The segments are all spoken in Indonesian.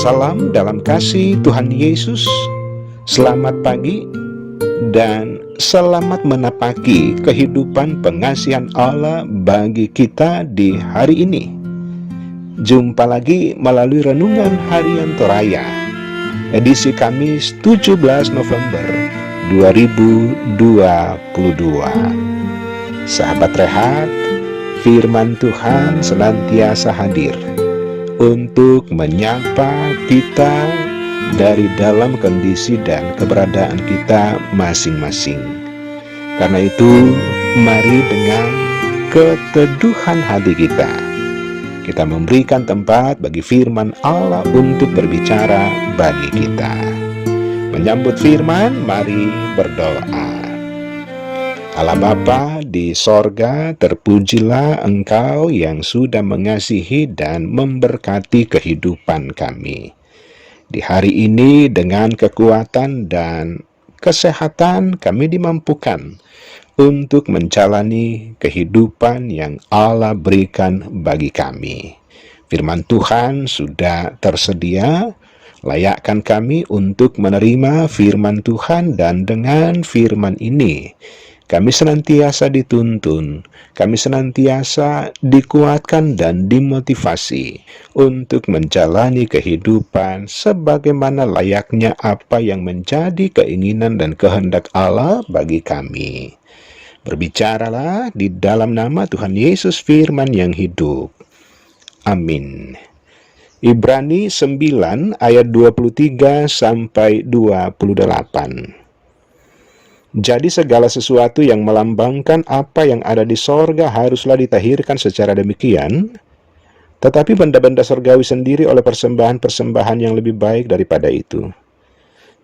Salam dalam kasih Tuhan Yesus. Selamat pagi dan selamat menapaki kehidupan pengasihan Allah bagi kita di hari ini. Jumpa lagi melalui Renungan Harian Toraya, edisi Kamis 17 November 2022. Sahabat rehat, firman Tuhan senantiasa hadir untuk menyapa kita dari dalam kondisi dan keberadaan kita masing-masing. Karena itu, mari dengan keteduhan hati kita memberikan tempat bagi firman Allah untuk berbicara bagi kita. Menyambut firman, mari berdoa. Allah Bapa di sorga, terpujilah Engkau yang sudah mengasihi dan memberkati kehidupan kami. Di hari ini dengan kekuatan dan kesehatan kami dimampukan untuk menjalani kehidupan yang Allah berikan bagi kami. Firman Tuhan sudah tersedia, layakkan kami untuk menerima firman Tuhan, dan dengan firman ini kami senantiasa dituntun, kami senantiasa dikuatkan dan dimotivasi untuk menjalani kehidupan sebagaimana layaknya apa yang menjadi keinginan dan kehendak Allah bagi kami. Berbicaralah di dalam nama Tuhan Yesus, firman yang hidup. Amin. Ibrani 9 ayat 23 sampai 28. Jadi segala sesuatu yang melambangkan apa yang ada di sorga haruslah ditahirkan secara demikian, tetapi benda-benda sorgawi sendiri oleh persembahan-persembahan yang lebih baik daripada itu.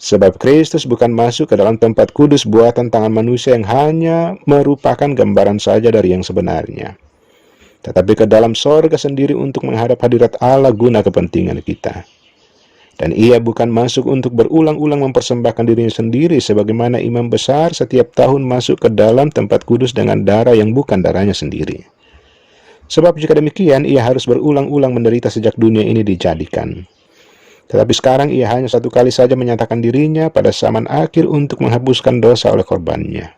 Sebab Kristus bukan masuk ke dalam tempat kudus buatan tangan manusia yang hanya merupakan gambaran saja dari yang sebenarnya, tetapi ke dalam sorga sendiri untuk menghadap hadirat Allah guna kepentingan kita. Dan ia bukan masuk untuk berulang-ulang mempersembahkan dirinya sendiri sebagaimana imam besar setiap tahun masuk ke dalam tempat kudus dengan darah yang bukan darahnya sendiri. Sebab jika demikian, ia harus berulang-ulang menderita sejak dunia ini dijadikan. Tetapi sekarang ia hanya satu kali saja menyatakan dirinya pada zaman akhir untuk menghapuskan dosa oleh korbannya.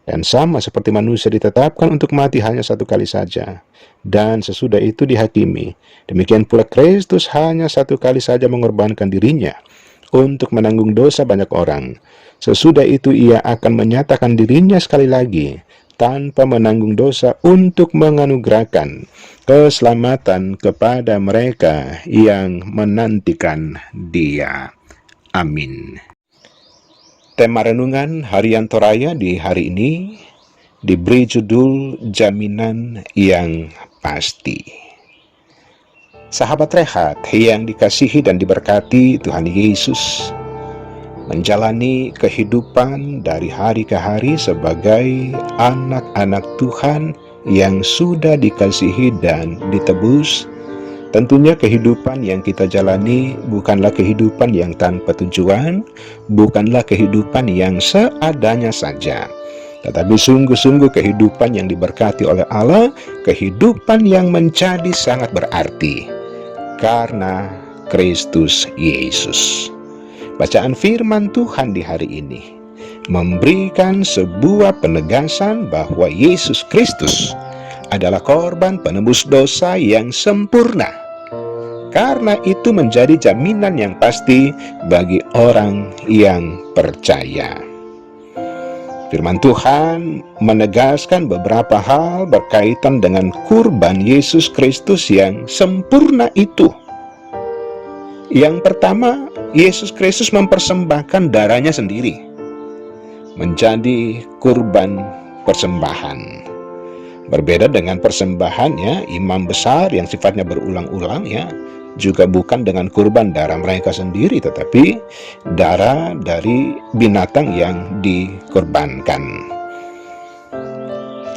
Dan sama seperti manusia ditetapkan untuk mati hanya satu kali saja, dan sesudah itu dihakimi, demikian pula Kristus hanya satu kali saja mengorbankan dirinya untuk menanggung dosa banyak orang. Sesudah itu ia akan menyatakan dirinya sekali lagi tanpa menanggung dosa untuk menganugerahkan keselamatan kepada mereka yang menantikan Dia. Amin. Tema Renungan Harian Toraya di hari ini diberi judul Jaminan yang Pasti. Sahabat rehat yang dikasihi dan diberkati Tuhan Yesus, menjalani kehidupan dari hari ke hari sebagai anak-anak Tuhan yang sudah dikasihi dan ditebus. Tentunya kehidupan yang kita jalani bukanlah kehidupan yang tanpa tujuan, bukanlah kehidupan yang seadanya saja, tetapi sungguh-sungguh kehidupan yang diberkati oleh Allah, kehidupan yang menjadi sangat berarti karena Kristus Yesus. Bacaan firman Tuhan di hari ini memberikan sebuah penegasan bahwa Yesus Kristus adalah korban penebus dosa yang sempurna. Karena itu menjadi jaminan yang pasti bagi orang yang percaya. Firman Tuhan menegaskan beberapa hal berkaitan dengan kurban Yesus Kristus yang sempurna itu. Yang pertama, Yesus Kristus mempersembahkan darahnya sendiri menjadi kurban persembahan. Berbeda dengan persembahannya imam besar yang sifatnya berulang-ulang, juga bukan dengan kurban darah mereka sendiri, tetapi darah dari binatang yang dikorbankan.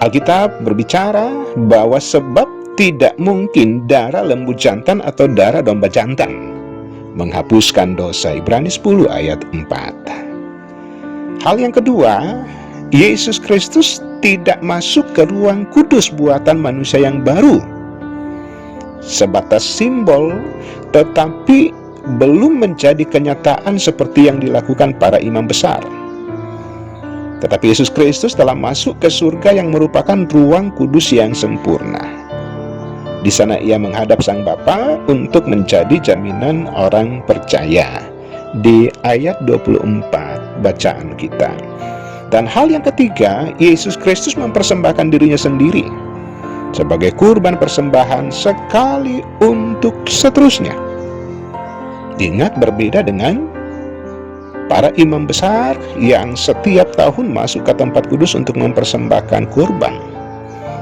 Alkitab berbicara bahwa sebab tidak mungkin darah lembu jantan atau darah domba jantan menghapuskan dosa. Ibrani 10 ayat 4. Hal yang kedua, Yesus Kristus tidak masuk ke ruang kudus buatan manusia yang baru sebatas simbol, tetapi belum menjadi kenyataan seperti yang dilakukan para imam besar. Tetapi Yesus Kristus telah masuk ke surga yang merupakan ruang kudus yang sempurna. Di sana ia menghadap Sang Bapa untuk menjadi jaminan orang percaya. Di ayat 24 bacaan kita. Dan hal yang ketiga, Yesus Kristus mempersembahkan dirinya sendiri sebagai kurban persembahan sekali untuk seterusnya. Ingat, berbeda dengan para imam besar yang setiap tahun masuk ke tempat kudus untuk mempersembahkan kurban.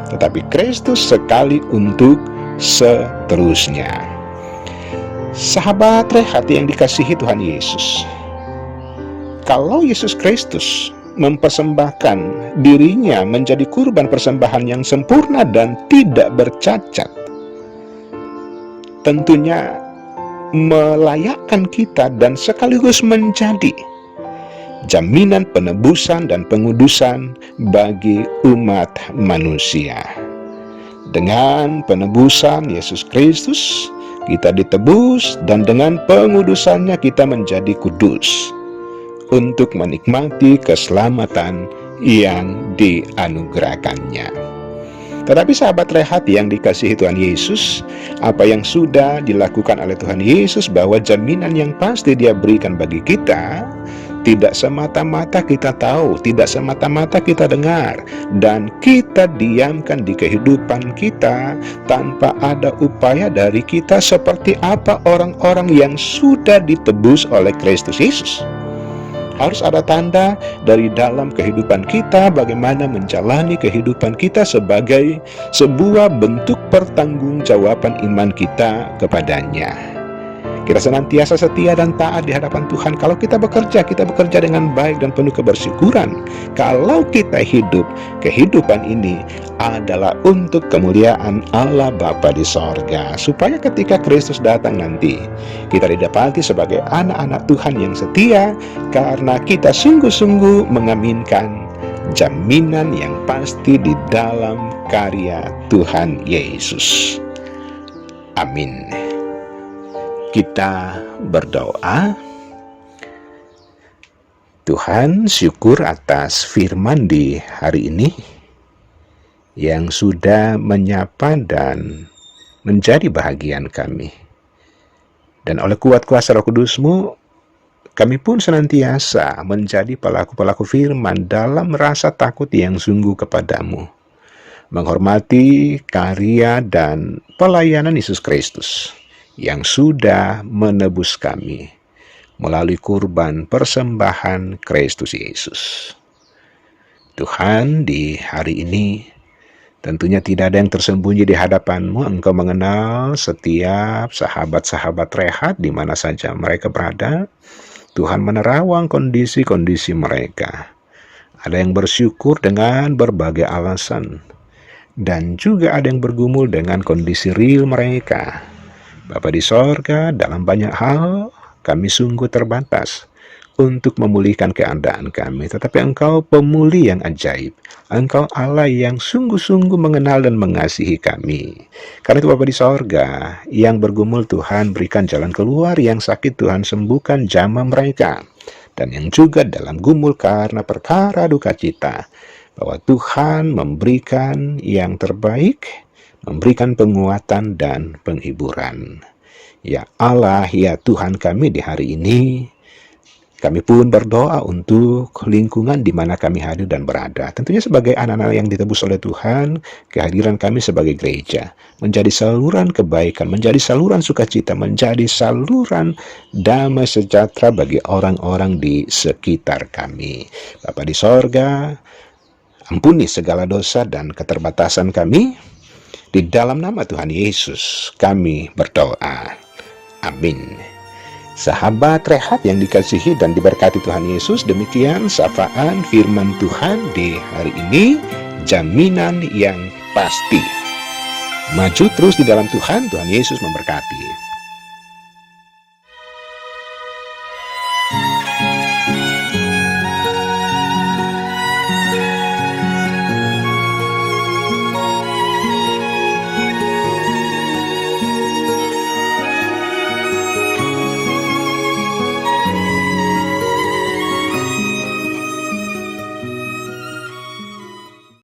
Tetapi Kristus sekali untuk seterusnya. Sahabat rehat yang dikasihi Tuhan Yesus, kalau Yesus Kristus mempersembahkan dirinya menjadi kurban persembahan yang sempurna dan tidak bercacat, tentunya melayakkan kita dan sekaligus menjadi jaminan penebusan dan pengudusan bagi umat manusia. Dengan penebusan Yesus Kristus kita ditebus, dan dengan pengudusannya kita menjadi kudus untuk menikmati keselamatan yang dianugerahkannya. Tetapi sahabat rehat yang dikasihi Tuhan Yesus, apa yang sudah dilakukan oleh Tuhan Yesus bahwa jaminan yang pasti Dia berikan bagi kita, tidak semata-mata kita tahu, tidak semata-mata kita dengar, dan kita diamkan di kehidupan kita tanpa ada upaya dari kita seperti apa orang-orang yang sudah ditebus oleh Kristus Yesus. Harus ada tanda dari dalam kehidupan kita bagaimana menjalani kehidupan kita sebagai sebuah bentuk pertanggungjawaban iman kita kepadanya. Kita senantiasa setia dan taat di hadapan Tuhan. Kalau kita bekerja dengan baik dan penuh kebersyukuran. Kalau kita hidup, kehidupan ini adalah untuk kemuliaan Allah Bapa di sorga. Supaya ketika Kristus datang nanti, kita didapati sebagai anak-anak Tuhan yang setia, karena kita sungguh-sungguh mengaminkan jaminan yang pasti di dalam karya Tuhan Yesus. Amin. Kita berdoa. Tuhan, syukur atas firman di hari ini yang sudah menyapa dan menjadi bahagian kami. Dan oleh kuat kuasa Roh Kudus-Mu, kami pun senantiasa menjadi pelaku-pelaku firman dalam rasa takut yang sungguh kepadamu, menghormati karya dan pelayanan Yesus Kristus yang sudah menebus kami melalui kurban persembahan Kristus Yesus. Tuhan, di hari ini tentunya tidak ada yang tersembunyi di hadapan-Mu. Engkau mengenal setiap sahabat-sahabat rehat di mana saja mereka berada. Tuhan menerawang kondisi-kondisi mereka. Ada yang bersyukur dengan berbagai alasan, dan juga ada yang bergumul dengan kondisi real mereka. Bapa di sorga, dalam banyak hal kami sungguh terbatas untuk memulihkan keadaan kami. Tetapi Engkau pemulih yang ajaib. Engkau Allah yang sungguh-sungguh mengenal dan mengasihi kami. Karena itu Bapa di sorga, yang bergumul Tuhan berikan jalan keluar, yang sakit Tuhan sembuhkan jamah mereka. Dan yang juga dalam gumul karena perkara duka cita, bahwa Tuhan memberikan yang terbaik, memberikan penguatan dan penghiburan. Ya Allah, ya Tuhan kami, di hari ini kami pun berdoa untuk lingkungan di mana kami hadir dan berada. Tentunya sebagai anak-anak yang ditebus oleh Tuhan, kehadiran kami sebagai gereja menjadi saluran kebaikan, menjadi saluran sukacita, menjadi saluran damai sejahtera bagi orang-orang di sekitar kami. Bapa di sorga, ampuni segala dosa dan keterbatasan kami. Di dalam nama Tuhan Yesus kami berdoa. Amin. Sahabat rehat yang dikasihi dan diberkati Tuhan Yesus, demikian sapaan firman Tuhan di hari ini, jaminan yang pasti. Maju terus di dalam Tuhan, Tuhan Yesus memberkati.